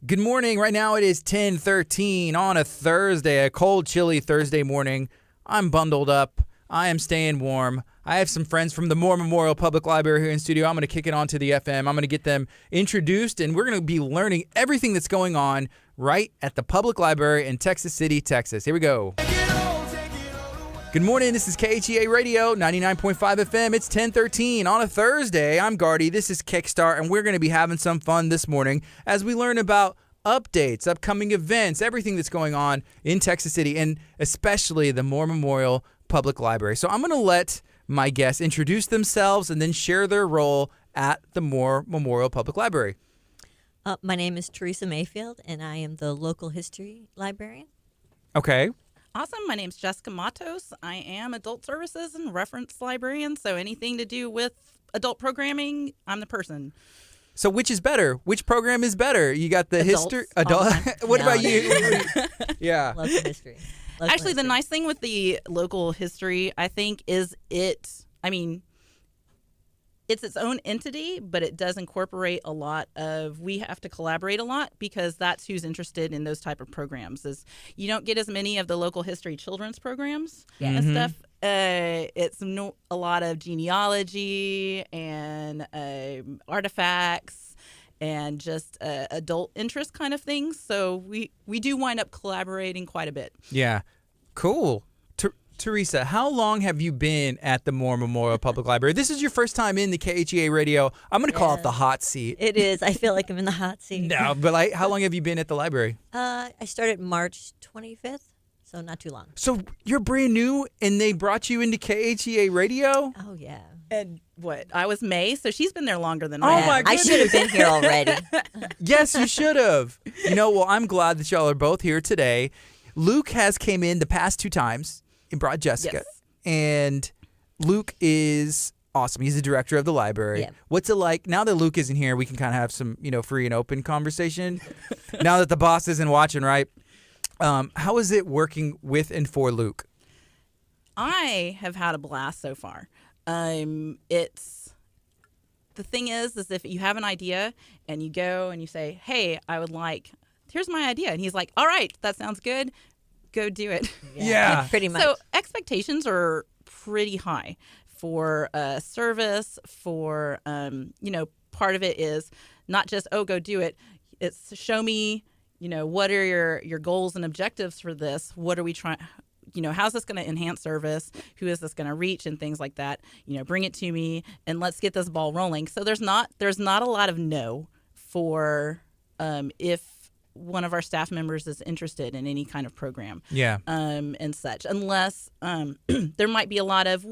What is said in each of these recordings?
Good morning. Right now it is 10:13 on a Thursday, a cold, chilly Thursday morning. I'm bundled up. I am staying warm. I have some friends from the Moore Memorial Public Library here in studio. I'm going to kick it on to the FM. I'm going to get them introduced, and we're going to be learning everything that's going on right at the Public Library in Texas City, Texas. Here we go. Good morning. This is KHEA Radio, 99.5 FM. It's 10:13 on a Thursday. I'm Gardy. This is Kickstart, and we're going to be having some fun this morning as we learn about updates, upcoming events, everything that's going on in Texas City, and especially the Moore Memorial Public Library. So I'm going to let my guests introduce themselves and then share their role at the Moore Memorial Public Library. My name is Teresa Mayfield, and I am the local history librarian. Okay. Awesome. My name's Jessica Matos. I am adult services and reference librarian, so anything to do with adult programming, I'm the person. So which is better? Which program is better? You got the history. What about you? Yeah. Local history. Actually, the nice thing with the local history, I think, is it's its own entity, but it does incorporate a lot of, we have to collaborate a lot because that's who's interested in those type of programs. Is you don't get as many of the local history children's programs and stuff. It's a lot of genealogy and artifacts and just adult interest kind of things. So we do wind up collaborating quite a bit. Yeah. Cool. Teresa, how long have you been at the Moore Memorial Public Library? This is your first time in the KHEA Radio. I'm going to call it the hot seat. It is. I feel like I'm in the hot seat. No, but how long have you been at the library? I started March 25th, so not too long. So you're brand new, and they brought you into KHEA Radio? Oh, yeah. And what? I was May, so she's been there longer than Oh, I have. my I should have been here already. Yes, you should have. Well, I'm glad that y'all are both here today. Luke has came in the past 2 times and brought Jessica. Yes. And Luke is awesome. He's the director of the library. Yep. What's it like now that Luke isn't here? We can kind of have some, free and open conversation. Now that the boss isn't watching, right? How is it working with and for Luke? I have had a blast so far. It's the thing is if you have an idea and you go and you say, "Hey, here's my idea," and he's like, "All right, that sounds good. Go do it." Yeah. Pretty much. So expectations are pretty high for service. For part of it is not just go do it. It's show me. What are your goals and objectives for this? What are we trying? How's this going to enhance service? Who is this going to reach and things like that? Bring it to me and let's get this ball rolling. So there's not a lot of no for if one of our staff members is interested in any kind of program. Yeah. And such, unless there might be a lot of,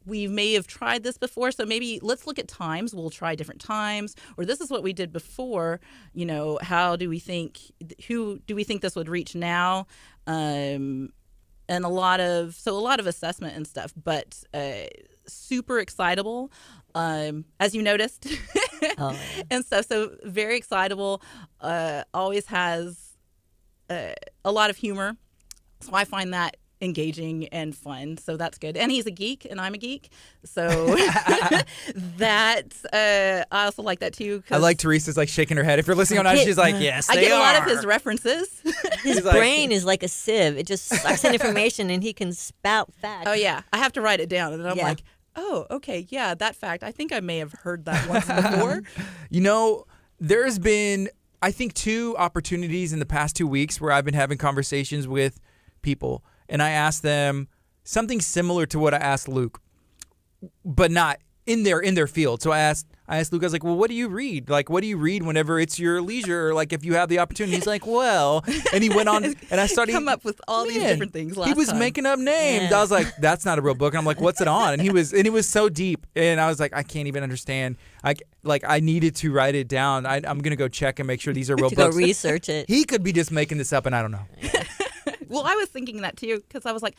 we may have tried this before, so maybe let's look at times. We'll try different times, or this is what we did before. Who do we think this would reach now? And a lot of assessment and stuff, but super excitable, as you noticed, and stuff. So very excitable. Always has a lot of humor, so I find that engaging and fun. So that's good. And he's a geek, and I'm a geek, so I also like that too. I like Teresa's shaking her head. If you're listening on, she's like, yes, they are. I get a lot of his references. His brain is like a sieve. It just sucks in information, and he can spout facts. Oh yeah, I have to write it down, and I'm like, oh, okay, yeah, that fact. I think I may have heard that once before. There's been, I think, 2 opportunities in the past 2 weeks where I've been having conversations with people, and I asked them something similar to what I asked Luke, but not in their field. So I asked Luke, I was like, well, what do you read? What do you read whenever it's your leisure? Or if you have the opportunity. He's like, well, and he went on, and I started come up with all these different things. He was making up names. I was like, that's not a real book. And I'm like, what's it on? And it was so deep, and I was like, I can't even understand. I needed to write it down. I'm gonna go check and make sure these are real books. Go research it. He could be just making this up, and I don't know. Well, I was thinking that too, because I was like,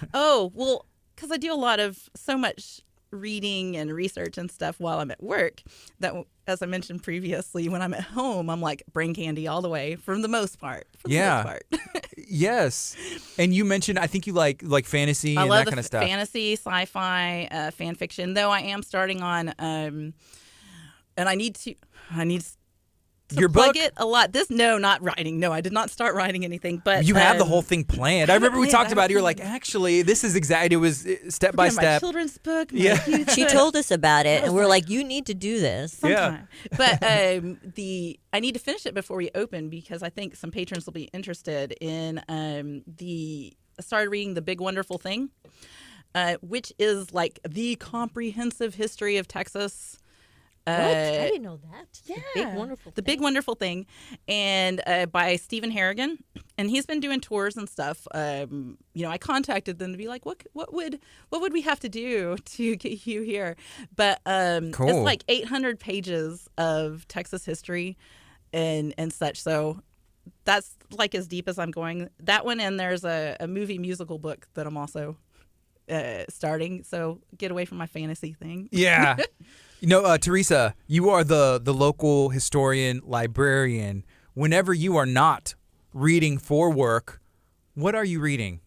because I do so much reading and research and stuff while I'm at work that, as I mentioned previously, when I'm at home, I'm like brain candy all the way for the most part. Yes. And you mentioned, I think you like fantasy and that kind of stuff. Fantasy, sci-fi, fan fiction, though I am starting on and I need to Your plug book? it a lot. Not writing. No, I did not start writing anything. But You have the whole thing planned. I remember we talked about it. You were like, actually, actually, this is exactly. It was step by my step. children's book. My Yeah. youth She book. told us about it, I was and we're like, like, you need to do this. Sometime. But I need to finish it before we open because I think some patrons will be interested in I started reading The Big Wonderful Thing, which is like the comprehensive history of Texas. What? I didn't know that. Yeah, The Big Wonderful Thing. and by Stephen Harrigan, and he's been doing tours and stuff. I contacted them to be like, what would we have to do to get you here? But Cool. It's like 800 pages of Texas history and such. So that's like as deep as I'm going. That one, and there's a movie musical book that I'm also starting. So get away from my fantasy thing. Yeah. Teresa, you are the local historian librarian. Whenever you are not reading for work, what are you reading?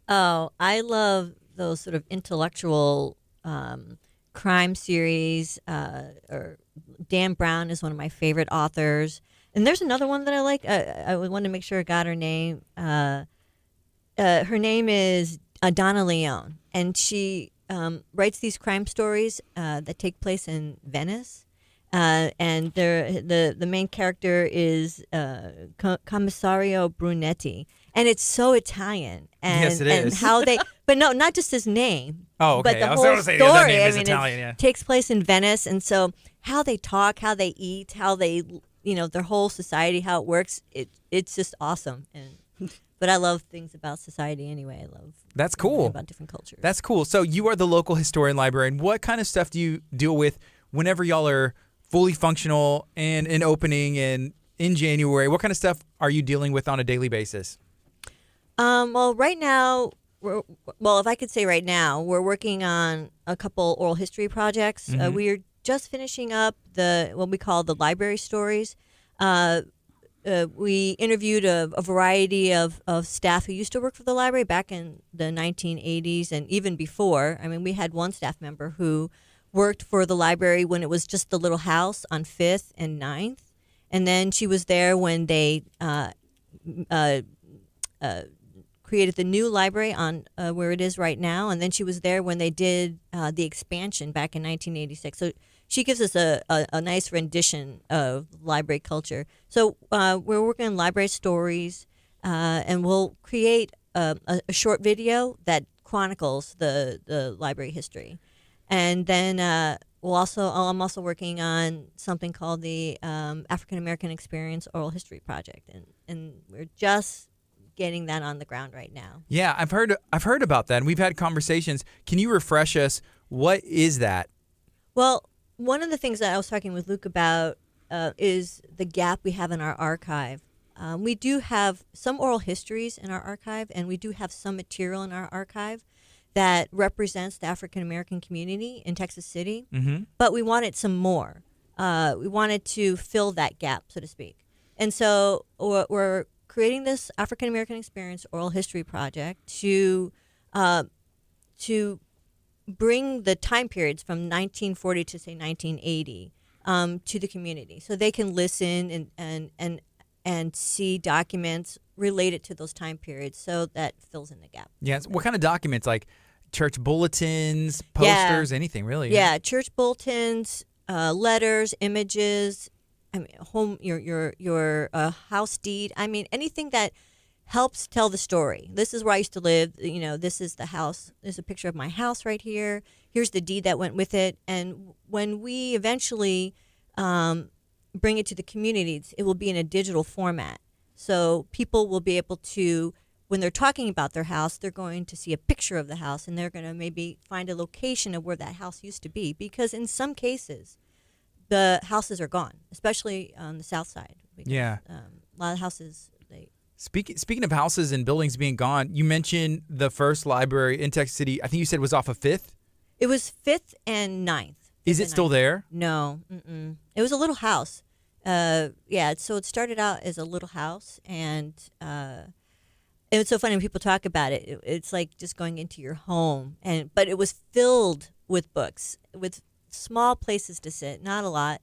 Oh, I love those sort of intellectual crime series. Or Dan Brown is one of my favorite authors. And there's another one that I like. I wanted to make sure I got her name. Her name is Donna Leone, and she writes these crime stories that take place in Venice. And the main character is Commissario Brunetti, and it's so Italian. And, Yes, it and is. how they, but no, not just his name. Oh, okay. But the I was whole gonna say, story. yeah, that name is I mean, Italian, it yeah. takes place in Venice, and so how they talk, how they eat, how they, their whole society, how it works. It's just awesome. But I love things about society anyway. I love That's learning cool. about different cultures. That's cool. So you are the local historian librarian. What kind of stuff do you deal with whenever y'all are fully functional and in opening and in January? What kind of stuff are you dealing with on a daily basis? Well, right now, if I could say right now, we're working on a couple oral history projects. Mm-hmm. We are just finishing up what we call the library stories. We interviewed a variety of staff who used to work for the library back in the 1980s and even before. I mean, we had one staff member who worked for the library when it was just the little house on 5th and 9th. And then she was there when they created the new library on where it is right now. And then she was there when they did the expansion back in 1986. So she gives us a nice rendition of library culture. So we're working on library stories, and we'll create a short video that chronicles the library history. And then I'm also working on something called the African American Experience Oral History Project, and we're just getting that on the ground right now. Yeah, I've heard about that, and we've had conversations. Can you refresh us? What is that? Well, one of the things that I was talking with Luke about is the gap we have in our archive. We do have some oral histories in our archive, and we do have some material in our archive that represents the African American community in Texas City, but we wanted some more. We wanted to fill that gap, so to speak. And so we're creating this African American Experience Oral History Project to bring the time periods from 1940 to say 1980 to the community, so they can listen and see documents related to those time periods. So that fills in the gap. Yes. What kind of documents? Like church bulletins, posters, anything really? Yeah, church bulletins, letters, images. I mean, your house deed. I mean, anything that helps tell the story. This is where I used to live. This is the house. There's a picture of my house right here. Here's the deed that went with it. And when we eventually bring it to the communities, it will be in a digital format. So people will be able to, when they're talking about their house, they're going to see a picture of the house, and they're going to maybe find a location of where that house used to be. Because in some cases, the houses are gone, especially on the south side. Because, Yeah. a lot of houses, Speaking of houses and buildings being gone, you mentioned the first library in Texas City. I think you said it was off of 5th. It was 5th and 9th. Is it still there? No. It was a little house. So it started out as a little house, and it was so funny when people talk about it. It's like just going into your home, but it was filled with books, with small places to sit, not a lot.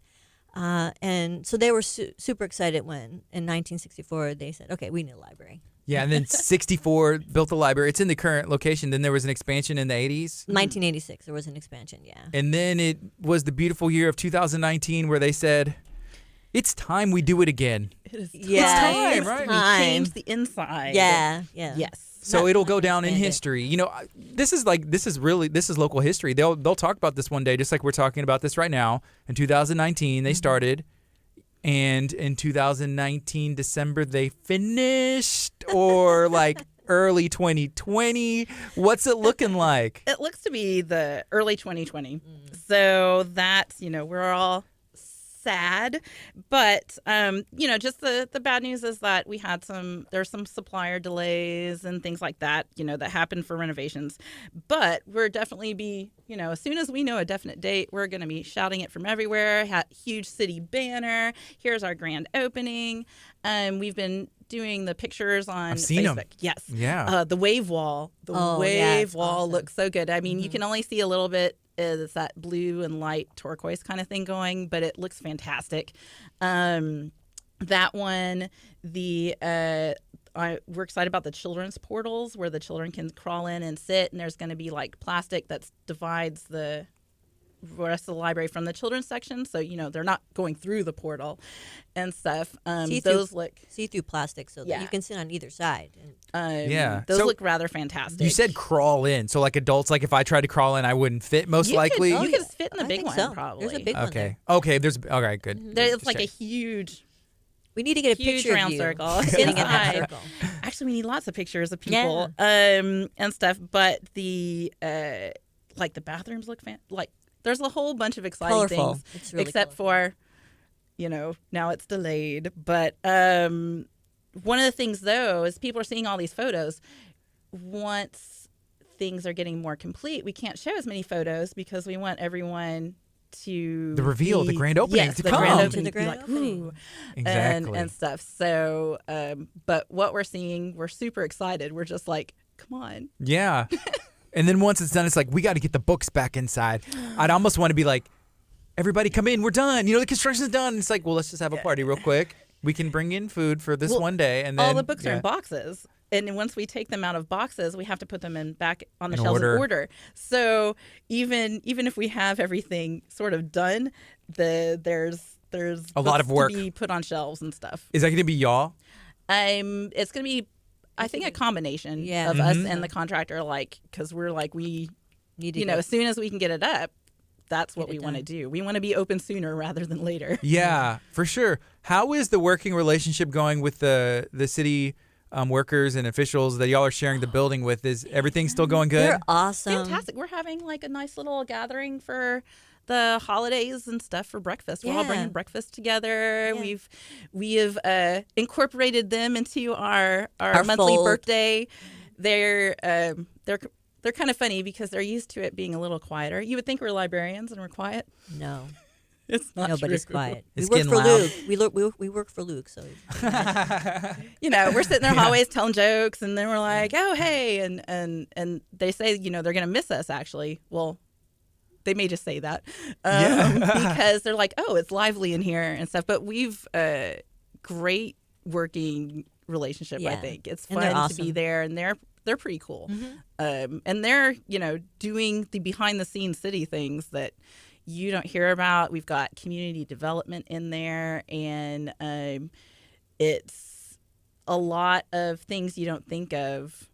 And so they were super excited when in 1964 they said, okay, we need a library. Yeah, and then 64 built the library. It's in the current location. Then there was an expansion in the 80s. 1986, there was an expansion, yeah. And then it was the beautiful year of 2019 where they said, it's time we do it again. It is Yeah, it's right? time. We changed the inside. Yeah. Yes. So it'll go down in expanded. history. You know, this is local history. They'll talk about this one day, just like we're talking about this right now. In 2019, they started, and in 2019 December they finished, or like early 2020. What's it looking like? It looks to be the early 2020. So that's, we're all sad, but just the bad news is that there's some supplier delays and things like that, that happen for renovations. But we're definitely as soon as we know a definite date, we're going to be shouting it from everywhere. Huge city banner. Here's our grand opening. We've been doing the pictures on I've seen Facebook. them. Yes. Yeah. The wave wall. The it's wall awesome. looks so good. I mean, you can only see a little bit. It's that blue and light turquoise kind of thing going, but it looks fantastic. That one, we're excited about the children's portals where the children can crawl in and sit, and there's going to be like plastic that divides the rest of the library from the children's section, so they're not going through the portal and stuff. Those look see-through plastic, so that you can sit on either side. those So look rather fantastic. You said crawl in, so like adults, like if I tried to crawl in, I wouldn't fit. Most likely, you could fit in the I big think one so. probably. There's a big one there. Okay. There's okay. Good. It's like a huge We need to get a huge picture round of you circle sitting in that inside. circle. Actually, we need lots of pictures of people and stuff. But the like the bathrooms look there's a whole bunch of exciting Colorful. things, It's really except colorful. for now it's delayed. But one of the things though is people are seeing all these photos. Once things are getting more complete, we can't show as many photos because we want everyone to The reveal, the grand opening yes, to the come. grand To opening, the to be grand like, opening. "Ooh," Exactly. and stuff. So, but what we're seeing, we're super excited. We're just like, come on. Yeah. And then once it's done, it's like, we got to get the books back inside. I'd almost want to be like, everybody come in, we're done. The construction's done. It's like, well, let's just have a party real quick. We can bring in food for this one day. And then All the books are in boxes. And then once we take them out of boxes, we have to put them back on the In shelves order. in order. So even if we have everything sort of done, there's A lot books of work to be put on shelves and stuff. Is that going to be y'all? It's going to be, I think, a combination of us and the contractor, because we're like, we Need to go. as soon as we can get it up, that's what Get it we want to done. do. We want to be open sooner rather than later. Yeah, for sure. How is the working relationship going with the city workers and officials that y'all are sharing the building with? Is everything still going good? They're awesome. Fantastic. We're having like a nice little gathering for the holidays and stuff for breakfast. We're all bringing breakfast together. Yeah. We have incorporated them into our monthly fold. birthday. They're kind of funny because they're used to it being a little quieter. You would think we're librarians and we're quiet. No, It's not nobody's true. quiet. It's we work getting for loud. Luke. We work for Luke, so We're sitting in their hallways telling jokes, and then we're like, "Oh, hey," and they say, they're gonna miss us. Actually, well, they may just say that because they're like, "Oh, it's lively in here and stuff." But we've great working relationship. I Yeah. think it's And they're fun to be awesome. there, and they're pretty cool. And they're doing the behind the scenes city things that you don't hear about. We've got community development in there, and it's a lot of things you don't think of,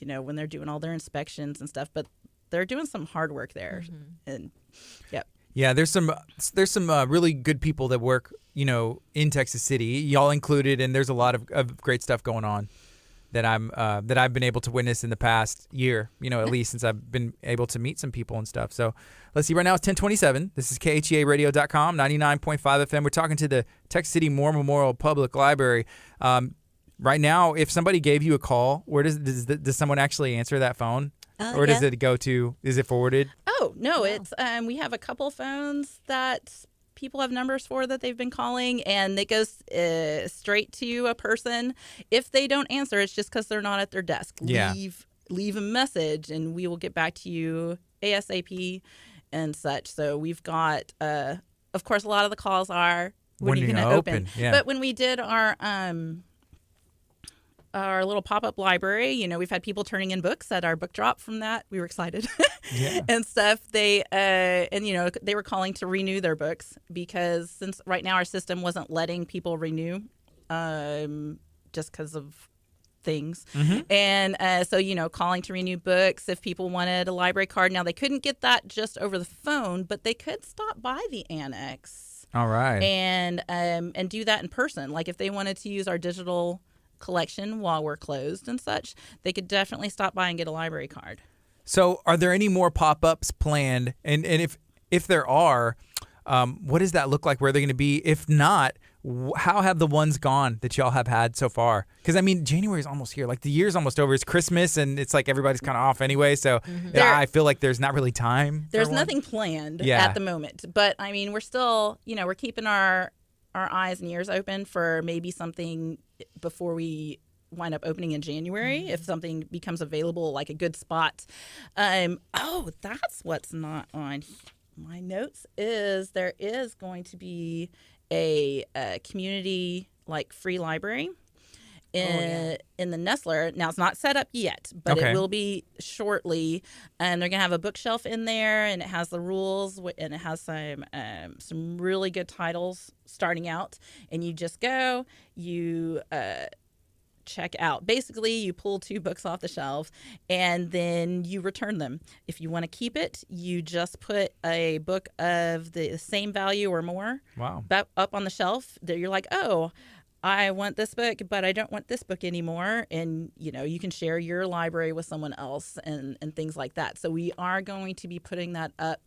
when they're doing all their inspections and stuff. But they're doing some hard work there, and yep. Yeah, there's some really good people that work, in Texas City, y'all included, and there's a lot of great stuff going on that I've been able to witness in the past year, at least since I've been able to meet some people and stuff. So let's see, right now it's 10:27. This is KHEA Radio.com, 99.5 FM. We're talking to the Texas City Moore Memorial Public Library. Right now, if somebody gave you a call, where does someone actually answer that phone? Or does it go to, is it forwarded? Oh, no, it's we have a couple phones that people have numbers for that they've been calling, and it goes straight to a person. If they don't answer, it's just because they're not at their desk. Yeah. Leave a message, and we will get back to you ASAP and such. So we've got of course, a lot of the calls are, when are you going to open? Yeah. But when we did our little pop-up library, you know, we've had people turning in books at our book drop from that. We were excited Yeah. and stuff. They and you know, they were calling to renew their books because since right now our system wasn't letting people renew, just because of things. And so, you know, calling to renew books if people wanted a library card. Now they couldn't get that just over the phone, but they could stop by the annex. All right. And do that in person. Like if they wanted to use our digital collection while we're closed and such, they could definitely stop by and get a library card. So are there any more pop-ups planned? And if there are, what does that look like? Where are they going to be? If not, how have the ones gone that y'all have had so far? Because, I mean, January is almost here. Like, the year's almost over. It's Christmas, and it's like everybody's kind of off anyway. So I feel like there's not really time. There's nothing planned at the moment. But, I mean, we're still, you know, we're keeping our eyes and ears open for maybe something before we wind up opening in January, if something becomes available, like a good spot. That's what's not on my notes is there is going to be a community like free library in the Nestler. Now it's not set up yet, but it will be shortly. And they're gonna have a bookshelf in there, and it has the rules, and it has some really good titles starting out. And you just go, you check out. Basically, you pull 2 books off the shelf, and then you return them. If you want to keep it, you just put a book of the same value or more up on the shelf. That you're like, oh, I want this book, but I don't want this book anymore. And, you know, you can share your library with someone else and things like that. So we are going to be putting that up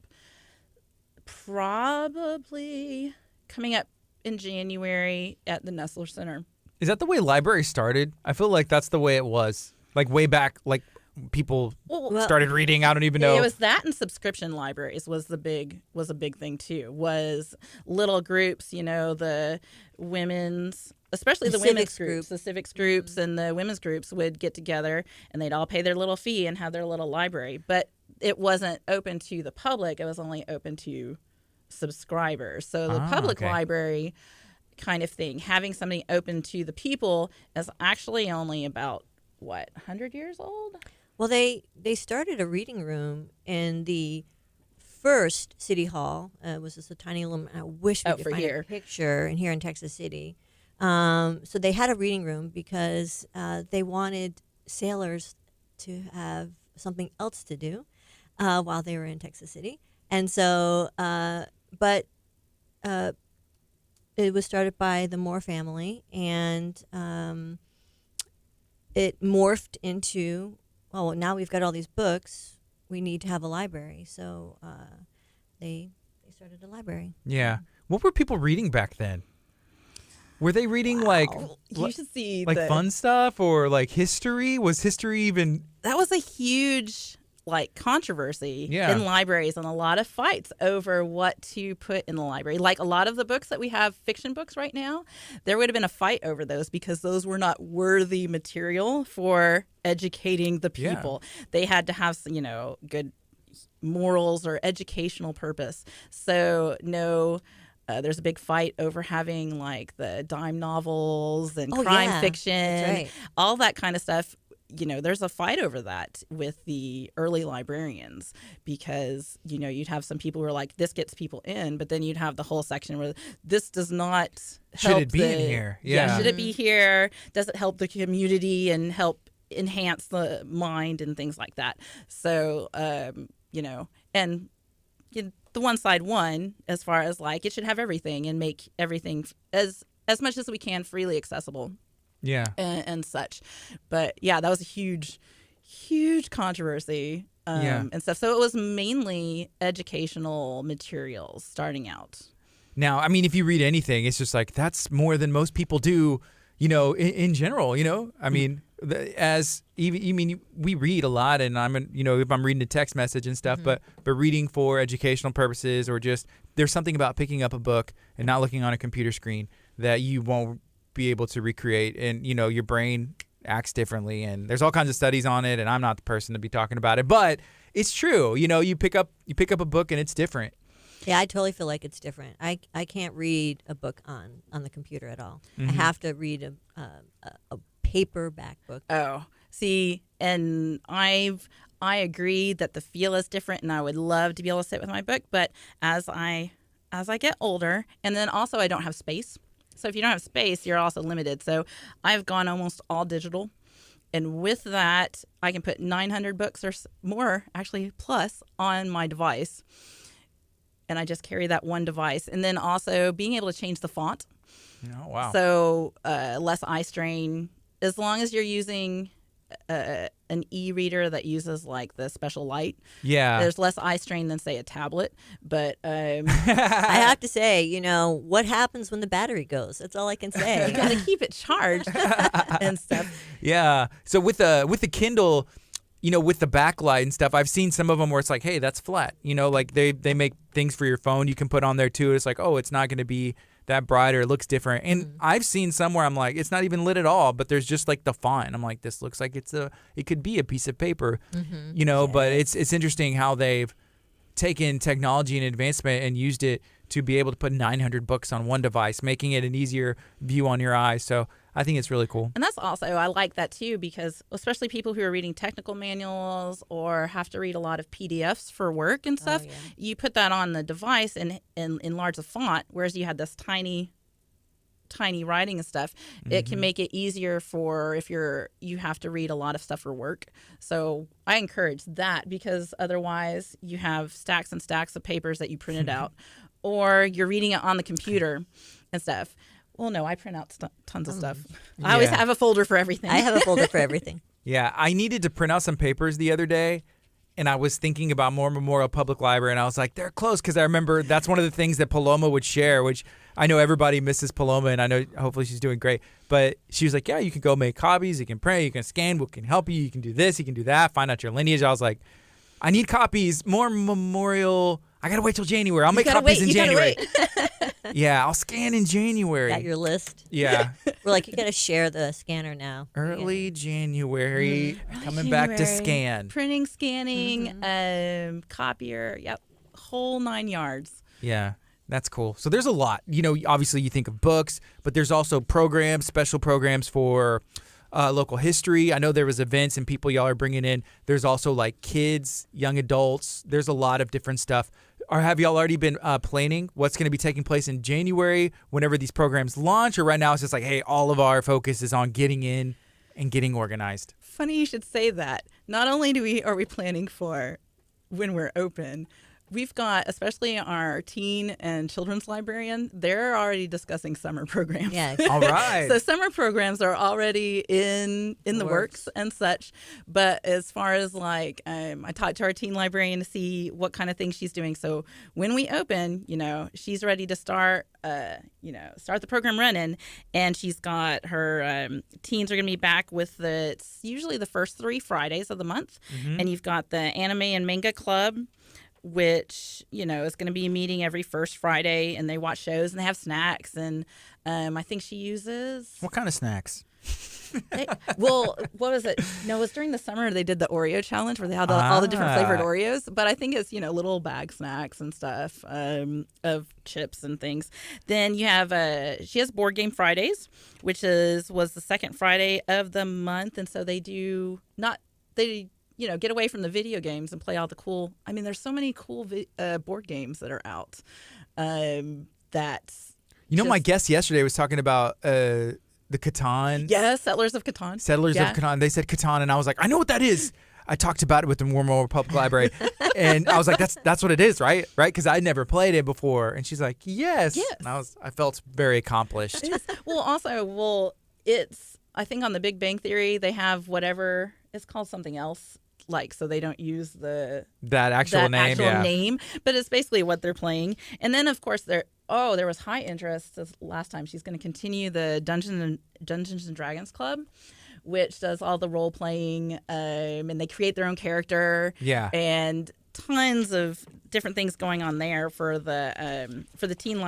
probably coming up in January at the Nestler Center. Is that the way libraries started? I feel like that's the way it was. Like way back, like people started reading. I don't even know. It was that, and subscription libraries was a big thing too. Was little groups, you know, the women's, especially the women's groups, the civics groups, and the women's groups would get together, and they'd all pay their little fee and have their little library. But it wasn't open to the public. It was only open to subscribers. So the public library kind of thing, having something open to the people, is actually only about 100 years old. Well, they started a reading room in the first city hall. It was just a tiny little. I wish we could find a picture here in Texas City. So they had a reading room because they wanted sailors to have something else to do while they were in Texas City, and so it was started by the Moore family, and it morphed into, well, now we've got all these books, we need to have a library. So they started a library. Yeah. What were people reading back then? Were they reading you should see like fun stuff or like history? Was history even? That was a huge controversy in libraries, and a lot of fights over what to put in the library. Like a lot of the books that we have, fiction books right now, there would have been a fight over those because those were not worthy material for educating the people. They had to have some, you know, good morals or educational purpose. So there's a big fight over having like the dime novels and crime fiction, all that kind of stuff. You know, there's a fight over that with the early librarians because, you know, you'd have some people who are like, this gets people in, but then you'd have the whole section where this does not help. Should it be in here? Yeah. Should it be here? Does it help the community and help enhance the mind and things like that? So, you know, and the one side won as far as like it should have everything and make everything as much as we can freely accessible. Yeah. And such. But yeah, that was a huge controversy and stuff. So it was mainly educational materials starting out. Now, I mean, if you read anything, it's just like that's more than most people do, you know, in general, you know. I mean, we read a lot, and if I'm reading a text message and stuff, but reading for educational purposes or just there's something about picking up a book and not looking on a computer screen that you won't be able to recreate, and you know your brain acts differently, and there's all kinds of studies on it, and I'm not the person to be talking about it, but it's true. You know, you pick up a book and it's different. Yeah, I totally feel like it's different. I can't read a book on the computer at all. I have to read a paperback book. Oh, see, and I agree that the feel is different, and I would love to be able to sit with my book. But as I get older, and then also I don't have space. So if you don't have space, you're also limited. So I've gone almost all digital. And with that, I can put 900 books or more, actually plus, on my device. And I just carry that one device. And then also being able to change the font. Oh, wow. So less eye strain. As long as you're using an e-reader that uses like the special light. Yeah. There's less eye strain than, say, a tablet. But I have to say, what happens when the battery goes? That's all I can say. you got to keep it charged and stuff. Yeah. So with the Kindle, with the backlight and stuff, I've seen some of them where it's like, hey, that's flat. Like they make things for your phone you can put on there too. It's like, oh, it's not going to be that bright or it looks different. And I've seen some where I'm like, it's not even lit at all, but there's just like the font. I'm like, this looks like it could be a piece of paper, but it's interesting how they've taken technology and advancement and used it to be able to put 900 books on one device, making it an easier view on your eyes. So I think it's really cool. And that's also, I like that too, because especially people who are reading technical manuals or have to read a lot of PDFs for work and stuff, you put that on the device and enlarge the font, whereas you had this tiny writing and stuff. It can make it easier for if you have to read a lot of stuff for work. So I encourage that, because otherwise you have stacks and stacks of papers that you printed out, or you're reading it on the computer and stuff. Well, no, I print out tons of stuff. I always have a folder for everything. I have a folder for everything. Yeah, I needed to print out some papers the other day, and I was thinking about Moore Memorial Public Library, and I was like, they're close, because I remember that's one of the things that Paloma would share, which I know everybody misses Paloma, and I know hopefully she's doing great. But she was like, yeah, you can go make copies, you can print, you can scan, we can help you, you can do this, you can do that, find out your lineage. I was like, I need copies, Moore Memorial. I got to wait till January. I'll make copies in January. Yeah, I'll scan in January. Got your list? Yeah. We're like, you got to share the scanner now. Early January, coming back to scan. Printing, scanning, copier, whole 9 yards. Yeah, that's cool. So there's a lot. Obviously you think of books, but there's also programs, special programs for local history. I know there was events and people y'all are bringing in. There's also like kids, young adults. There's a lot of different stuff. Or have y'all already been planning what's going to be taking place in January whenever these programs launch? Or right now it's just like, hey, all of our focus is on getting in and getting organized? Funny you should say that. Not only are we planning for when we're open, we've got, especially our teen and children's librarian, they're already discussing summer programs. Yeah. All right. So summer programs are already in the works and such. But as far as like, I talked to our teen librarian to see what kind of things she's doing. So when we open, she's ready to start the program running, and she's got her teens are going to be back with it's usually the first 3 Fridays of the month, and you've got the anime and manga club, which is going to be meeting every first Friday, and they watch shows and they have snacks, and I think she uses What kind of snacks? what was it? No, it was during the summer they did the Oreo challenge where they had all the different flavored Oreos. But I think it's little bag snacks and stuff of chips and things. Then you have she has Board Game Fridays, which was the second Friday of the month, and so they get away from the video games and play all the cool. I mean, there's so many cool board games that are out. My guest yesterday was talking about the Catan. Yeah, Settlers of Catan. Settlers of Catan. They said Catan, and I was like, I know what that is. I talked about it with the Moore Memorial Public Library, and I was like, that's what it is, right? Right? Because I'd never played it before, and she's like, yes. And I felt very accomplished. It's I think on The Big Bang Theory they have whatever it's called something else. So they don't use that actual name, but it's basically what they're playing. And then of course there was high interest this last time. She's going to continue the Dungeons and Dragons Club, which does all the role playing, and they create their own character. Yeah, and tons of different things going on there for the teen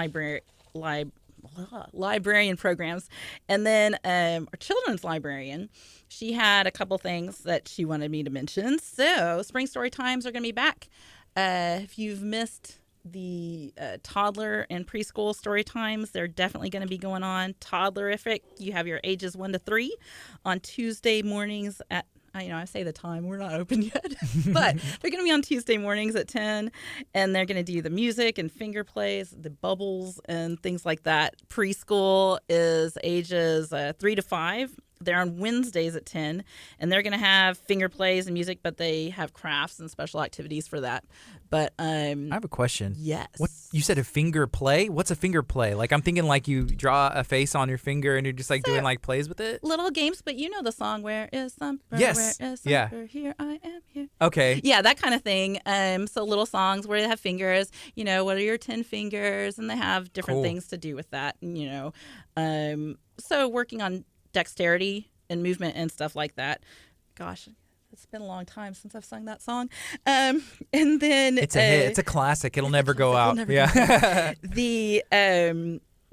librarian programs. And then our children's librarian, she had a couple things that she wanted me to mention. So spring story times are going to be back. If you've missed the toddler and preschool story times, they're definitely going to be going on. Toddlerific, you have your ages 1 to 3 on Tuesday mornings at, I say the time, we're not open yet, but they're going to be on Tuesday mornings at 10, and they're going to do the music and finger plays, the bubbles and things like that. Preschool is ages 3 to 5. They're on Wednesdays at 10, and they're going to have finger plays and music, but they have crafts and special activities for that. But I have a question. Yes. What you said, a finger play? What's a finger play? Like, I'm thinking like you draw a face on your finger and you're just like doing like plays with it. Little games, but you know the song, Where is Summer? Yes. Where is Summer? Yeah. Here I am here. Okay. Yeah, that kind of thing. So little songs where they have fingers, what are your 10 fingers? And they have different Cool. things to do with that. And, so working on dexterity and movement and stuff like that. Gosh, it's been a long time since I've sung that song. And then It's a hit. It's a classic. It'll never go out. Never Yeah. go out.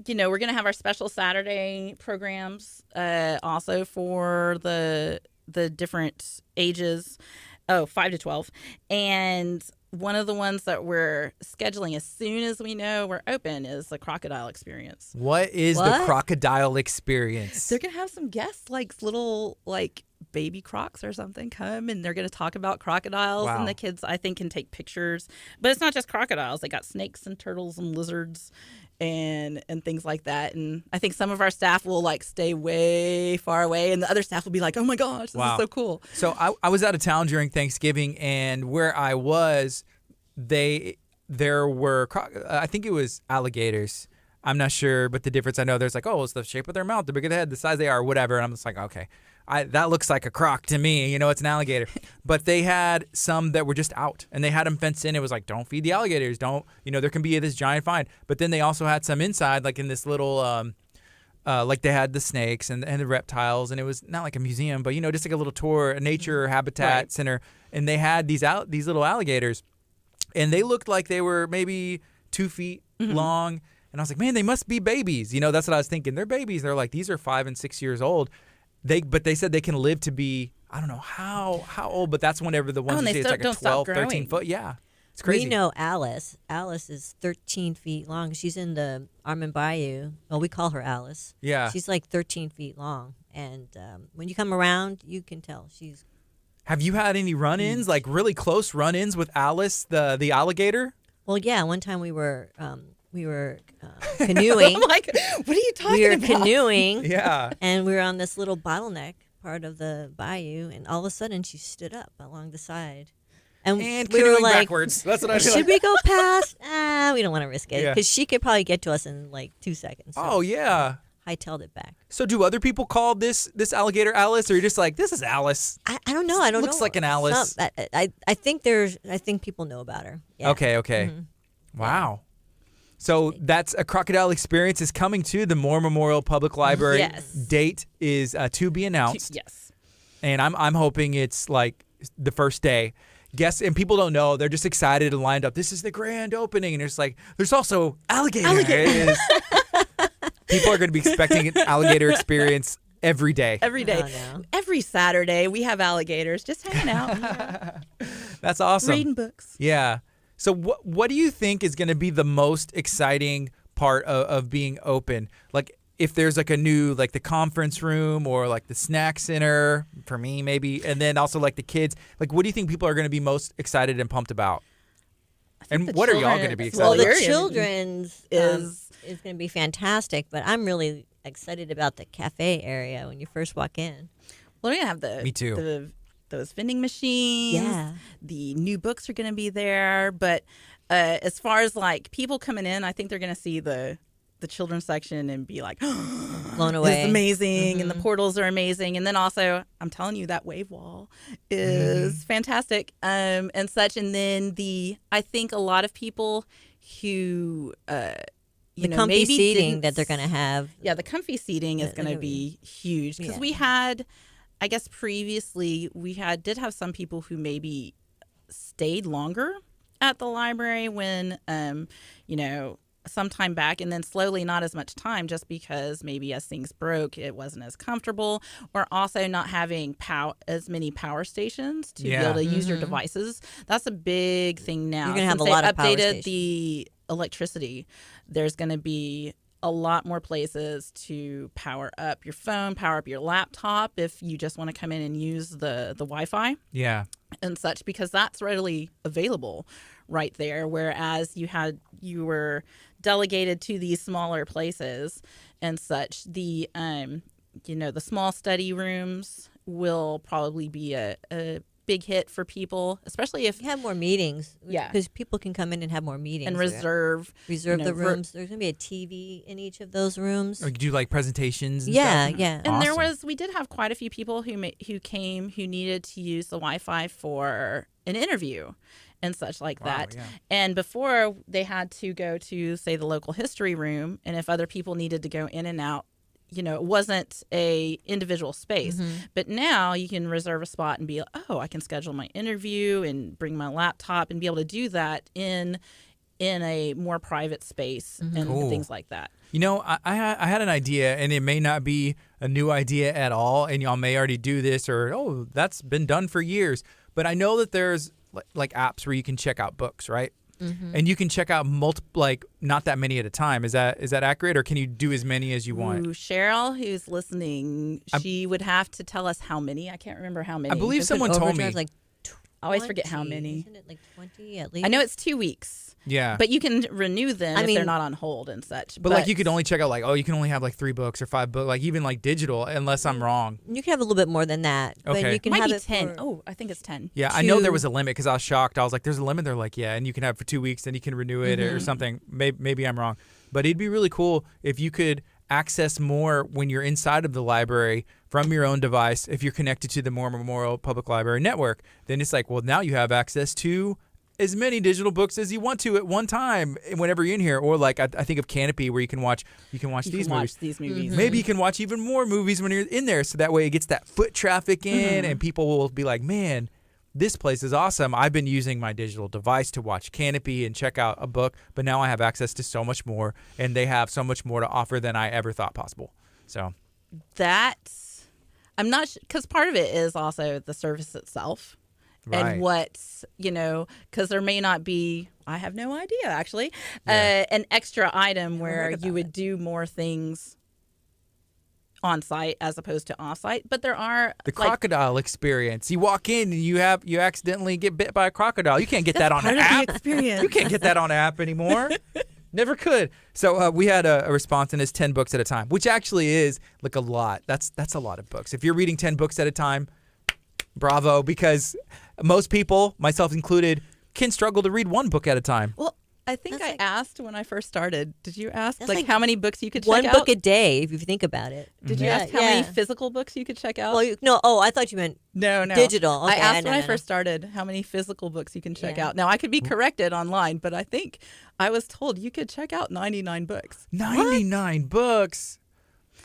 We're going to have our special Saturday programs also for the different ages. 5 to 12. And one of the ones that we're scheduling as soon as we know we're open is the crocodile experience. What is the crocodile experience? They're going to have some guests, like little baby crocs or something, come, and they're going to talk about crocodiles. Wow. And the kids, I think, can take pictures. But it's not just crocodiles. They got snakes and turtles and lizards and things like that. And I think some of our staff will stay way far away, and the other staff will be like, oh my gosh, this is so cool. So I was out of town during Thanksgiving, and where I was, there were I think it was alligators. I'm not sure, but the difference I know, there's it's the shape of their mouth, the bigger the head, the size they are, whatever. And I'm just like, okay, that looks like a croc to me. It's an alligator. But they had some that were just out, and they had them fenced in. It was like, don't feed the alligators. Don't, there can be this giant fine. But then they also had some inside, like in this little, like they had the snakes and the reptiles, and it was not like a museum, but just like a little tour, a nature habitat center. And they had these little alligators, and they looked like they were maybe 2 feet long. And I was like, man, they must be babies. That's what I was thinking. They're babies. They're like, these are 5 and 6 years old. But they said they can live to be, I don't know how old, but that's whenever the ones and you they see, it's like a 12, 13 foot. Yeah. It's crazy. We know Alice. Alice is 13 feet long. She's in the Armand Bayou. Well, we call her Alice. Yeah. She's like 13 feet long. And when you come around, you can tell she's... Have you had any run-ins, like really close run-ins with Alice, the alligator? Well, yeah. One time we were canoeing. I'm like, what are you talking about? We were canoeing. Yeah. And we were on this little bottleneck part of the bayou, and all of a sudden she stood up along the side. And we canoeing were like, backwards. That's what I feel should we go past? We don't want to risk it. Yeah. Because she could probably get to us in like 2 seconds. So Oh, yeah. hightailed it back. So do other people call this alligator Alice, or you're just like, this is Alice? I don't know. I don't know. Looks like an Alice. I think people know about her. Yeah. Okay. Wow. So that's a crocodile experience is coming to the Moore Memorial Public Library. Yes. Date is to be announced. Yes. And I'm hoping it's like the first day. Guests and people don't know. They're just excited and lined up. This is the grand opening. And it's like, there's also alligators. People are going to be expecting an alligator experience every day. Every day. Oh, no. Every Saturday, we have alligators just hanging out. That's awesome. Reading books. Yeah. So what do you think is going to be the most exciting part of being open? Like if there's like a new, like the conference room or like the snack center for me maybe, and then also like the kids, like what do you think people are going to be most excited and pumped about? And what are y'all going to be excited Well, about? the children's is going to be fantastic, but I'm really excited about the cafe area when you first walk in. Well, we're going to have Me too. those vending machines. Yeah. The new books are going to be there. But as far as like people coming in, I think they're going to see the children's section and be like, Blown away. It's amazing. And the portals are amazing. And then also, I'm telling you, that wave wall is fantastic and such. And then I think a lot of people who, The comfy maybe seating didn't that they're going to have. Yeah, the comfy seating is going to be huge because we had, I guess previously we did have some people who maybe stayed longer at the library when, some time back, and then slowly not as much time, just because maybe as things broke, it wasn't as comfortable, or also not having as many power stations to be able to use your devices. That's a big thing now. You're gonna have Since a lot they of power updated stations. the electricity, there's going to be a lot more places to power up your phone, power up your laptop if you just want to come in and use the Wi-Fi Yeah. and such, because that's readily available right there. Whereas you were delegated to these smaller places and such. The the small study rooms will probably be a big hit for people, especially if You have more meetings. Yeah. Because people can come in and have more meetings. and reserve the rooms. There's going to be a TV in each of those rooms. Or you do like presentations and Yeah, stuff? yeah. And Awesome. we did have quite a few people who came who needed to use the Wi-Fi for an interview and such like Wow, that. yeah. And before, they had to go to, say, the local history room, and if other people needed to go in and out, it wasn't a individual space. But now you can reserve a spot and be, I can schedule my interview and bring my laptop and be able to do that in a more private space and Cool. things like that. I had an idea, and it may not be a new idea at all, and y'all may already do this, or, that's been done for years. But I know that there's like apps where you can check out books, right? And you can check out not that many at a time. Is that accurate, or can you do as many as you want? Ooh, Cheryl, who's listening, she would have to tell us how many. I can't remember how many. I believe someone told me. Overdrive's like I always forget how 20. many. Isn't it like 20 at least? I know it's 2 weeks. Yeah. But you can renew them if mean- they're not on hold and such. But like you could only check out you can only have like 3 books or 5 books, like even like digital, unless I'm wrong. You can have a little bit more than that. Okay. But you can might have be it 10. for- I think it's 10. Yeah, I know there Two- was a limit because I was shocked. I was like, "There's a limit." They're like, "Yeah," and you can have it for 2 weeks, then you can renew it or something. Maybe I'm wrong, but it'd be really cool if you could access more when you're inside of the library from your own device. If you're connected to the Mormon Memorial Public Library Network, then it's like, well, now you have access to as many digital books as you want to at one time whenever you're in here. Or like I think of Canopy, where you can watch these movies. These movies. Maybe you can watch even more movies when you're in there, so that way it gets that foot traffic in, and people will be like, "Man, this place is awesome. I've been using my digital device to watch Canopy and check out a book, but now I have access to so much more, and they have so much more to offer than I ever thought possible." So, I'm not, because part of it is also the service itself. Right. And what's, because there may not be, I have no idea actually, Yeah. an extra item where heard you about would do more things on site as opposed to off site. But there are the crocodile experience. You walk in and you accidentally get bit by a crocodile. You can't get that on an app. experience. You can't get that on an app anymore. Never could. So we had a response, and it's 10 books at a time, which actually is like a lot. That's a lot of books. If you're reading 10 books at a time, bravo, because most people, myself included, can struggle to read one book at a time. Well, I think That's I like- asked when I first started. Did you ask That's like like how many books you could check one out? book a day, if you think about it. Did you Yeah, ask how yeah. many physical books you could check out? Well, no. Oh, I thought you meant No. digital. I Okay, asked when I no. first started how many physical books you can check Yeah. out. Now, I could be corrected online, but I think I was told you could check out 99 books. 99 books.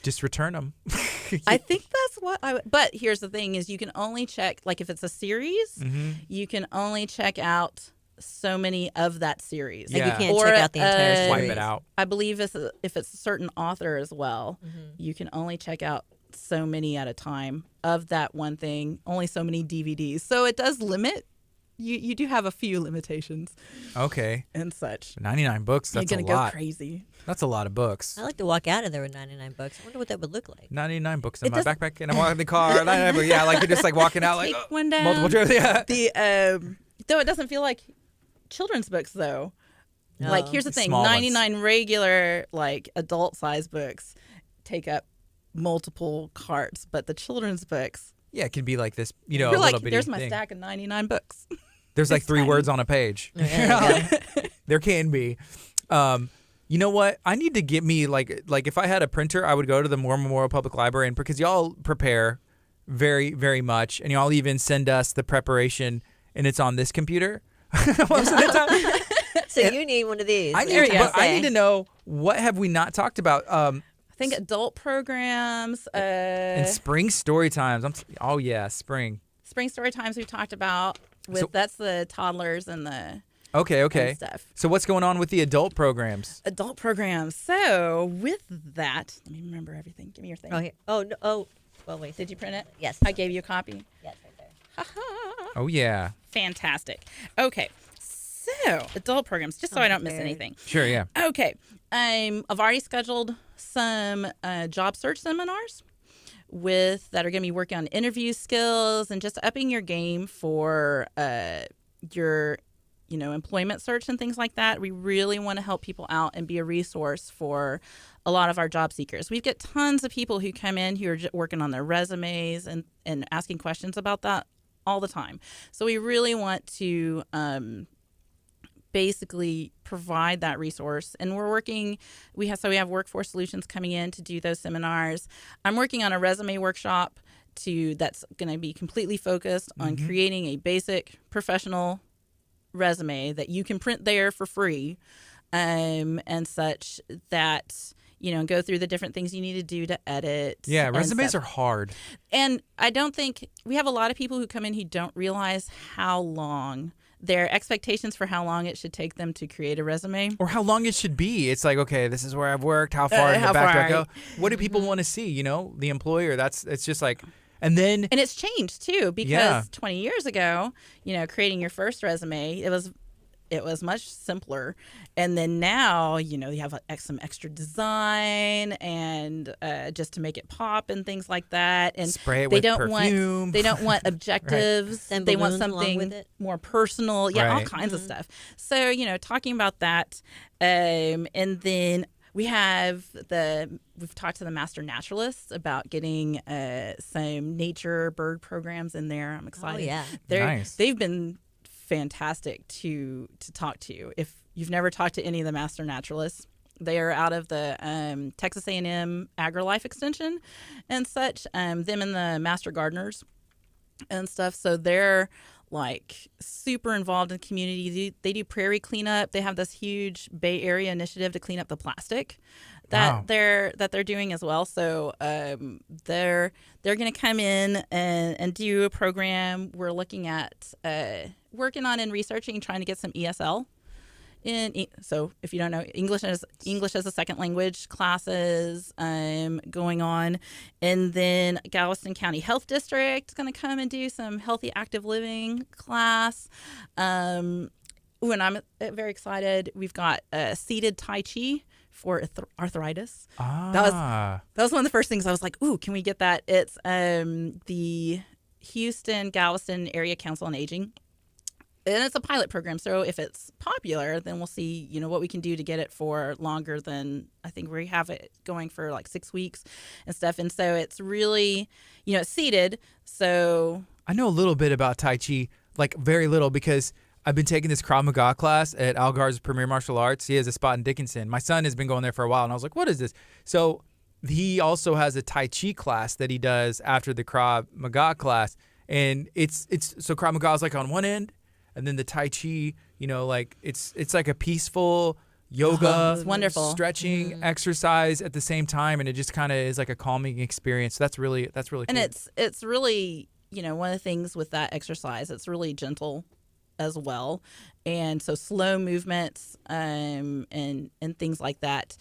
Just return them. I think that's what but here's the thing is you can only check, like if it's a series, Mm-hmm. you can only check out so many of that series. Like Yeah. you can't Or, check out the entire series. Swipe it out. I believe if it's a certain author as well, you can only check out so many at a time of that one thing, only so many DVDs. So it does limit. You do have a few limitations Okay. and such. 99 books, that's You're a going to go lot. crazy. That's a lot of books. I like to walk out of there with 99 bucks. I wonder what that would look like. 99 books in It my doesn't- backpack, and I'm walking in the car. 99 books. Yeah, like you're just like walking out like Take one down. multiple trips. Yeah. Though it doesn't feel like children's books though. No. Like here's the thing, Small ones. 99 regular like adult size books take up multiple carts, but the children's books, Yeah, it can be like this, a you're little like, bitty there's my thing. stack of 99 books. There's like It's 3 tiny. words on a page. Yeah, there you go. There can be. You know what? I need to get me like if I had a printer, I would go to the Mormon Memorial Public Library, and because y'all prepare very, very much, and y'all even send us the preparation, and it's on this computer most of the time. So you need one of these. I There need, you but go. I need to know, what have we not talked about? I think adult programs, And spring story times. Oh yeah, spring. spring story times we've talked about with So- that's the toddlers and the Okay. and stuff. So what's going on with the adult programs? Adult programs. So with that, let me remember everything. Give me your thing. Oh, here. Oh, no. Oh, well, wait. Did you print it? Yes. I gave you a copy. Yes, right there. Oh, yeah. Fantastic. Okay. So adult programs, just so I don't miss prepared. anything. Sure, yeah. Okay. I've already scheduled some job search seminars that are going to be working on interview skills and just upping your game for your employment search and things like that. We really want to help people out and be a resource for a lot of our job seekers. We've got tons of people who come in who are working on their resumes and asking questions about that all the time. So we really want to basically provide that resource, and we have Workforce Solutions coming in to do those seminars. I'm working on a resume workshop that's going to be completely focused on creating a basic professional resume that you can print there for free, and such that go through the different things you need to do to edit. Yeah, resumes stuff. are hard. And I don't think we have a lot of people who come in who don't realize how long their expectations for how long it should take them to create a resume. Or how long it should be. It's like, okay, this is where I've worked. How far in the back do I go? What do people want to see? The employer. It's just like, and it's changed too, because 20 years ago, creating your first resume, it was much simpler. And then now, you have some extra design and just to make it pop and things like that. And spray it with perfume. They don't want objectives. Right. They want balloons along with something it. more personal. Yeah, all Right. kinds of stuff. So, talking about that. And then we've talked to the master naturalists about getting some nature bird programs in there. I'm excited. Oh, yeah. Nice. They've been fantastic to talk to. If you've never talked to any of the master naturalists, they are out of the Texas A&M AgriLife Extension and such. Them and the master gardeners and stuff. So they're like super involved in the community. They do prairie cleanup. They have this huge Bay Area initiative to clean up the plastic that they're doing as well. So they're going to come in and do a program. We're looking at working on and researching, trying to get some ESL so if you don't know, English as a second language classes going on. And then Galveston County Health District is going to come and do some healthy active living class. When I'm very excited, we've got seated Tai Chi for arthritis. That was one of the first things I was like, ooh, can we get that? It's the Houston Galveston Area Council on Aging. And it's a pilot program, so if it's popular, then we'll see, what we can do to get it for longer than, I think we have it going for like 6 weeks and stuff. And so it's really, it's seated. So I know a little bit about Tai Chi, like very little, because I've been taking this Krav Maga class at Algar's Premier Martial Arts. He has a spot in Dickinson. My son has been going there for a while, and I was like, what is this? So he also has a Tai Chi class that he does after the Krav Maga class. And so Krav Maga is like on one end, and then the Tai Chi, it's like a peaceful yoga, it's wonderful stretching exercise at the same time, and it just kind of is like a calming experience. So that's really cool. And it's really, one of the things with that exercise, it's really gentle as well, and so slow movements and things like that.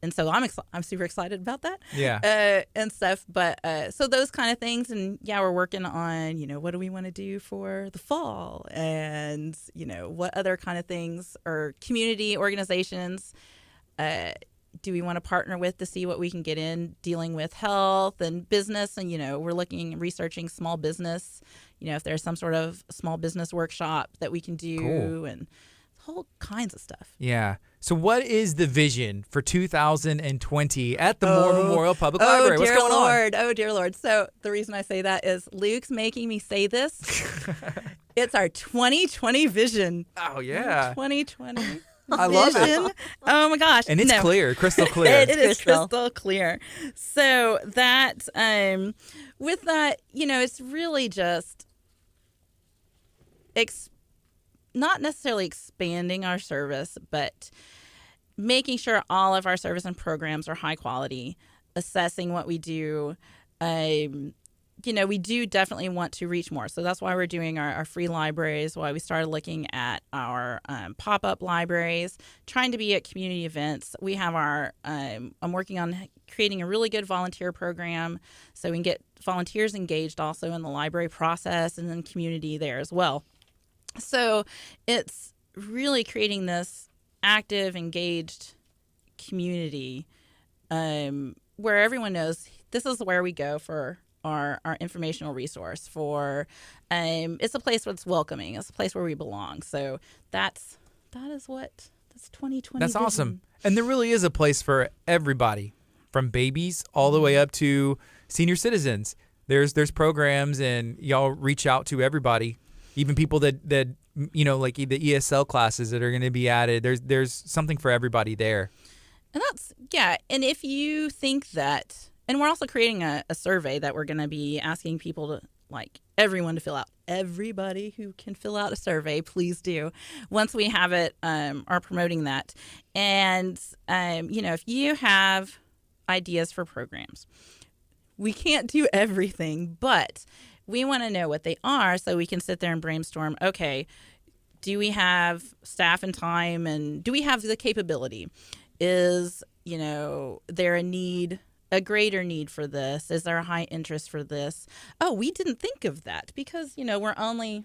And so I'm super excited about that. Yeah. And stuff. But so those kind of things. And yeah, we're working on, what do we want to do for the fall? And, what other kind of things or community organizations do we want to partner with to see what we can get in dealing with health and business? And, we're researching small business, if there's some sort of small business workshop that we can do. Cool. And whole kinds of stuff. Yeah. So what is the vision for 2020 at the Moore Memorial Public Library? What's going on? Oh, dear Lord. So the reason I say that is Luke's making me say this. It's our 2020 vision. Oh, yeah. 2020 I love vision. it. Oh, my gosh. And it's clear, crystal clear. It is crystal clear. So that, with that, it's really just not necessarily expanding our service, but making sure all of our service and programs are high quality, assessing what we do, we do definitely want to reach more. So that's why we're doing our free libraries, why we started looking at our pop-up libraries, trying to be at community events. We have I'm working on creating a really good volunteer program so we can get volunteers engaged also in the library process and then community there as well. So it's really creating this active, engaged community where everyone knows this is where we go for our informational resource. It's a place that's welcoming. It's a place where we belong. So that's 2020. That's vision. awesome. And there really is a place for everybody, from babies all the way up to senior citizens. There's programs, and y'all reach out to everybody, even people that like the ESL classes that are going to be added. There's something for everybody there. And and if you think that, and we're also creating a survey that we're going to be asking people to, everyone to fill out. Everybody who can fill out a survey, please do. Once we have it, are promoting that. And, if you have ideas for programs, we can't do everything, but we want to know what they are so we can sit there and brainstorm, okay, do we have staff and time, and do we have the capability? Is, there a greater need for this? Is there a high interest for this? Oh, we didn't think of that because, we're only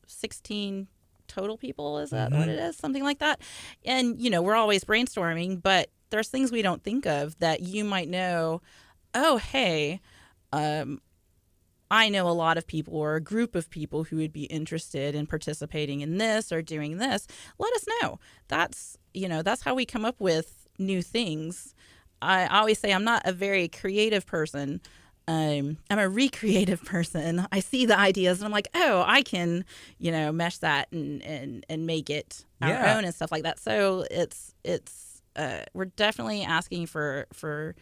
16 total people. Is that what it is? Something like that. And, we're always brainstorming, but there's things we don't think of that you might know. Oh, hey, I know a lot of people or a group of people who would be interested in participating in this or doing this. Let us know. That's how we come up with new things. I always say I'm not a very creative person. I'm a recreative person. I see the ideas and I'm like, oh, I can, mesh that and make it our own and stuff like that. So we're definitely asking for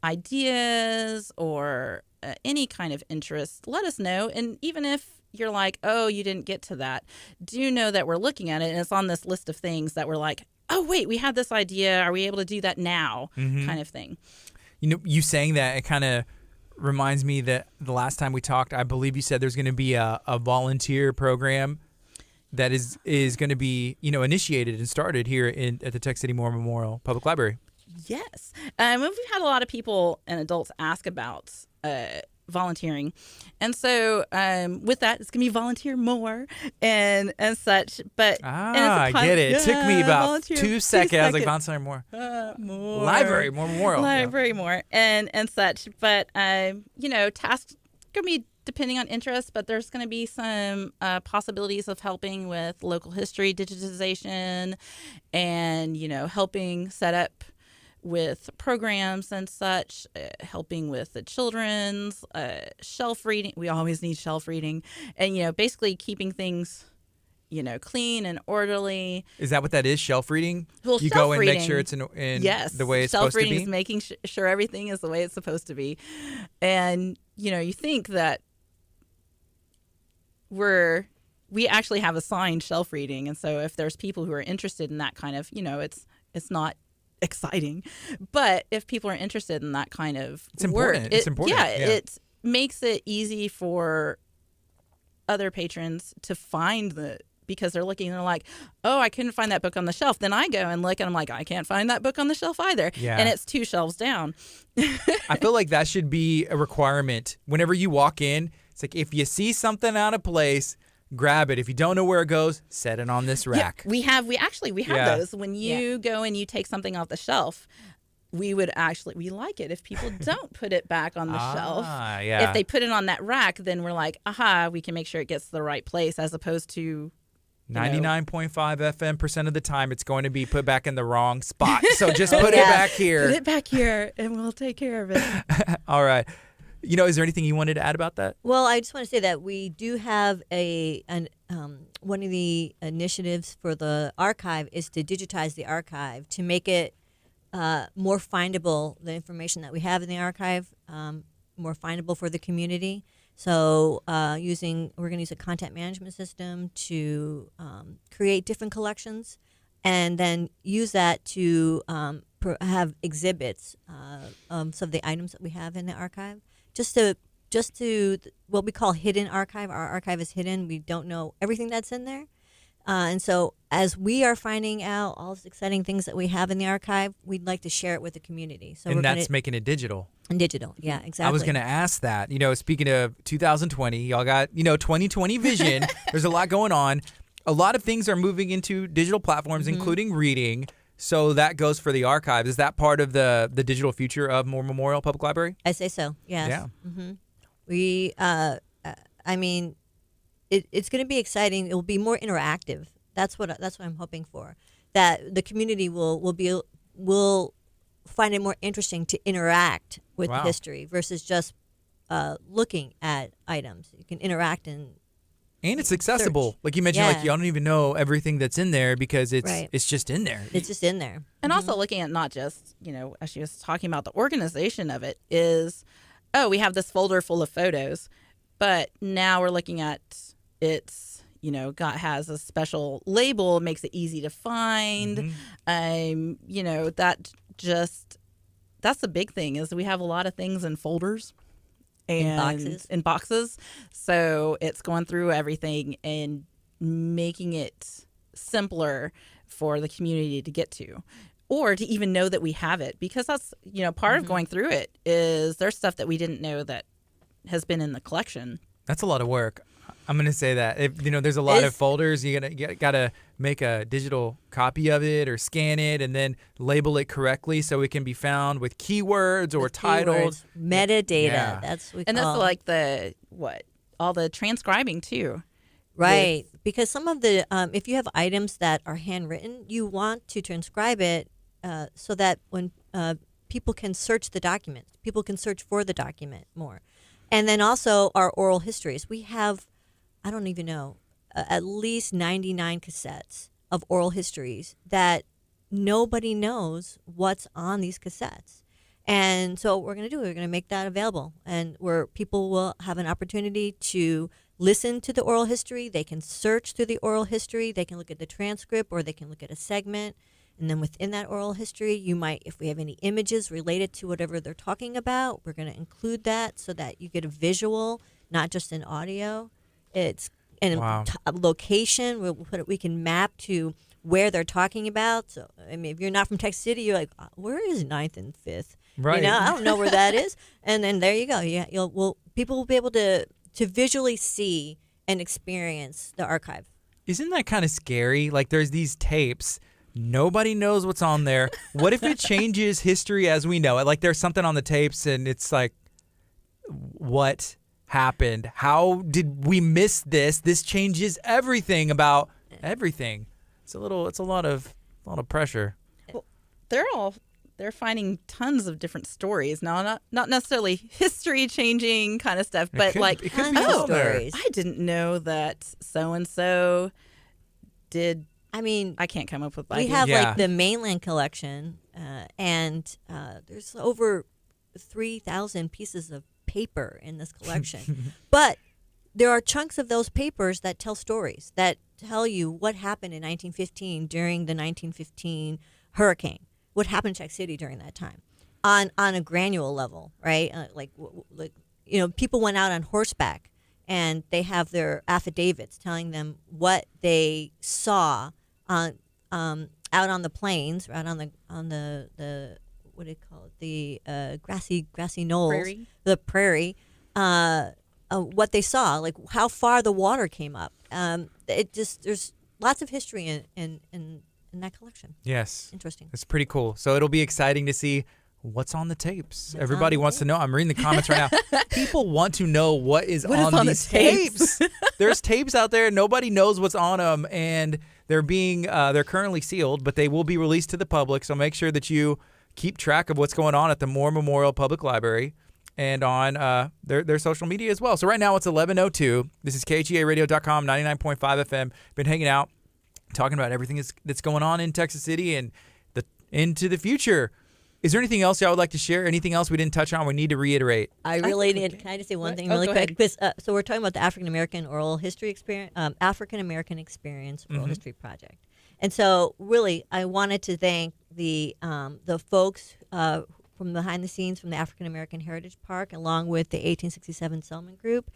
ideas or any kind of interest. Let us know. And even if you're like, oh, you didn't get to that, do know that we're looking at it and it's on this list of things that we're like, oh, wait, we had this idea. Are we able to do that now? Kind of thing. You saying that, it kind of reminds me that the last time we talked, I believe you said there's going to be a volunteer program that is going to be, initiated and started here at the Tech City Moore Memorial Public Library. Yes. We've had a lot of people and adults ask about volunteering. And so with that, it's going to be volunteer more and such. But I get it. It took me about 2 seconds. I was like, volunteer more. More. Library, more memorial. Library more and such. But, tasks going to be depending on interest, but there's going to be some possibilities of helping with local history digitization and, helping set up with programs and such, helping with the children's shelf reading. We always need shelf reading, and basically keeping things clean and orderly. Is that what that is? Shelf reading? Well, you go and make sure it's in the way it's supposed to be. Shelf reading is making sure everything is the way it's supposed to be, and you think that we actually have assigned shelf reading, and so if there's people who are interested in that kind of, it's not exciting, but if people are interested in that kind of it's important. Work, it's important. It makes it easy for other patrons to find because they're looking and they're like, oh, I couldn't find that book on the shelf. Then I go and look and I'm like, I can't find that book on the shelf either. Yeah. And it's 2 shelves down. I feel like that should be a requirement. Whenever you walk in, it's like if you see something out of place, grab it. If you don't know where it goes, set it on this rack. Yeah, we have those. When you go and you take something off the shelf, we like it if people don't put it back on the shelf. Yeah. If they put it on that rack, then we're like, aha, we can make sure it gets to the right place, as opposed to 99.5 FM% of the time it's going to be put back in the wrong spot. So just put it back here. Put it back here and we'll take care of it. All right. Is there anything you wanted to add about that? Well, I just want to say that we do have one of the initiatives for the archive is to digitize the archive to make it more findable, the information that we have in the archive, more findable for the community. So we're going to use a content management system to create different collections and then use that to have exhibits of some of the items that we have in the archive, just to just to what we call hidden archive. Our archive is hidden. We don't know everything that's in there. And so as we are finding out all these exciting things that we have in the archive, we'd like to share it with the community. So And that's making it digital. And digital, yeah, exactly. I was going to ask that. Speaking of 2020, y'all got, 2020 vision. There's a lot going on. A lot of things are moving into digital platforms, including reading. So that goes for the archive. Is that part of the digital future of Moore Memorial Public Library? I say so, yes. Yeah. We, I mean, it's going to be exciting. It will be more interactive. That's what I'm hoping for. That the community will find it more interesting to interact with history versus just looking at items. You can interact and it's accessible. Search. Like you mentioned, like y'all don't even know everything that's in there because it's just in there. It's just in there. And also looking at not just, as she was talking about, the organization of it is, we have this folder full of photos, but now we're looking at it's, has a special label, makes it easy to find. That's the big thing is we have a lot of things in folders. And in boxes. So it's going through everything and making it simpler for the community to get to or to even know that we have it, because that's, part of going through it is there's stuff that we didn't know that has been in the collection. That's a lot of work. I'm going to say that. If there's a lot of folders, you got to make a digital copy of it or scan it and then label it correctly so it can be found with keywords or titles. Metadata. Yeah. That's what we and call. That's like all the transcribing too. Right. Because some of the, if you have items that are handwritten, you want to transcribe it so that when people can search the document, people can search for the document more. And then also our oral histories. We have, I don't even know, at least 99 cassettes of oral histories that nobody knows what's on these cassettes. And so what we're going to do, we're going to make that available, and where people will have an opportunity to listen to the oral history. They can search through the oral history. They can look at the transcript, or they can look at a segment. And then within that oral history, you might, if we have any images related to whatever they're talking about, we're going to include that so that you get a visual, not just an audio. It's and a location. We can map to where they're talking about. So, I mean, if you're not from Texas City, you're like, where is 9th and 5th? Right. I don't know where that is. And then there you go. People will be able to visually see and experience the archive. Isn't that kind of scary? Like there's these tapes. Nobody knows what's on there. What if it changes history as we know it? Like there's something on the tapes and it's like, what happened? How did we miss this? This changes everything about everything. It's a lot of pressure. Well, they're finding tons of different stories now, not necessarily history changing kind of stuff, but it could be stories. I didn't know that so and so did. I mean, I can't come up with. We have like the mainland collection, and there's over 3,000 pieces of paper in this collection. But there are chunks of those papers that tell stories, that tell you what happened in 1915 during the 1915 hurricane, what happened in Czech City during that time, on a granular level, right? People went out on horseback, and they have their affidavits telling them what they saw out on the plains, out on the what do you call it, the grassy knolls, the prairie, what they saw, like how far the water came up. There's lots of history in that collection. Yes, interesting. It's pretty cool. So it'll be exciting to see what's on the tapes. Everybody wants to know. I'm reading the comments right now. People want to know what is on these tapes. There's tapes out there. Nobody knows what's on them, and they're currently sealed, but they will be released to the public. So make sure that you keep track of what's going on at the Moore Memorial Public Library and on their social media as well. So right now it's 11:02. This is KHEARadio.com, 99.5 FM. Been hanging out, talking about everything that's going on in Texas City and into the future. Is there anything else y'all would like to share? Anything else we didn't touch on we need to reiterate? Can I just say one thing really quick? Because, so we're talking about the African American Oral History Experience, African American Experience Oral History Project. And so really I wanted to thank the folks from behind the scenes from the African American Heritage Park, along with the 1867 Selman Group,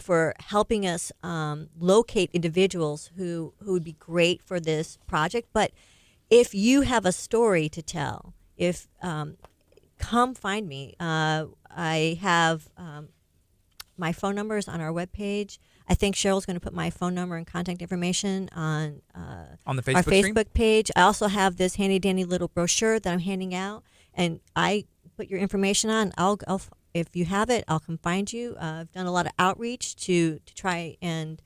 for helping us locate individuals who would be great for this project. But if you have a story to tell, come find me. I have my phone number is on our webpage. I think Cheryl's going to put my phone number and contact information on the Facebook our stream? Facebook page. I also have this handy dandy little brochure that I'm handing out, and I put your information on. I'll if you have it, I'll come find you. I've done a lot of outreach to try and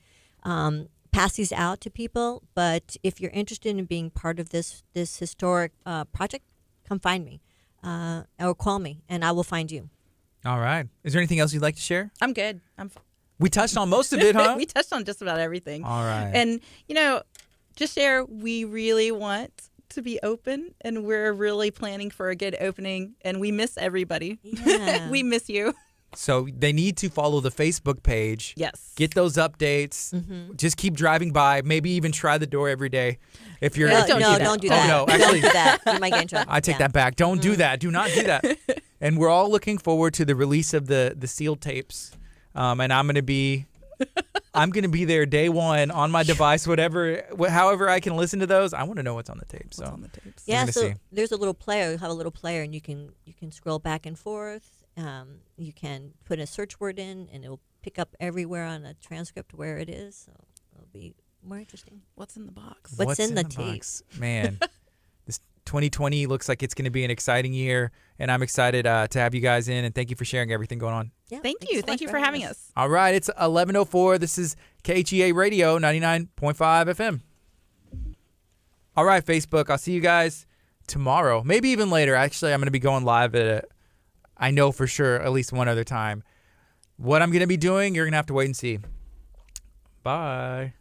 pass these out to people. But if you're interested in being part of this historic project, come find me or call me, and I will find you. All right. Is there anything else you'd like to share? I'm good. We touched on most of it, huh? We touched on just about everything. All right. And, just share, we really want to be open, and we're really planning for a good opening, and we miss everybody. Yeah. We miss you. So they need to follow the Facebook page. Yes. Get those updates. Mm-hmm. Just keep driving by. Maybe even try the door every day. If you're No, if you- don't do that. Oh, no, actually, Don't do that. You might get in trouble. I take that back. Don't do that. Do not do that. And we're all looking forward to the release of the sealed tapes. And I'm gonna be there day one on my device, however I can listen to those. I want to know what's on the tape. So What's on the tapes? Yeah, gonna so see. there's a little player. You have a little player, and you can scroll back and forth. You can put a search word in, and it will pick up everywhere on a transcript where it is. So it'll be more interesting. What's in the box? What's in the box? Man, this 2020 looks like it's going to be an exciting year, and I'm excited to have you guys in, and thank you for sharing everything going on. Yeah, Thank thanks you. so Thank much you for having us. All right, it's 11:04. This is KHEA Radio 99.5 FM. All right, Facebook. I'll see you guys tomorrow, maybe even later. Actually, I'm going to be going live I know for sure at least one other time. What I'm going to be doing, you're going to have to wait and see. Bye.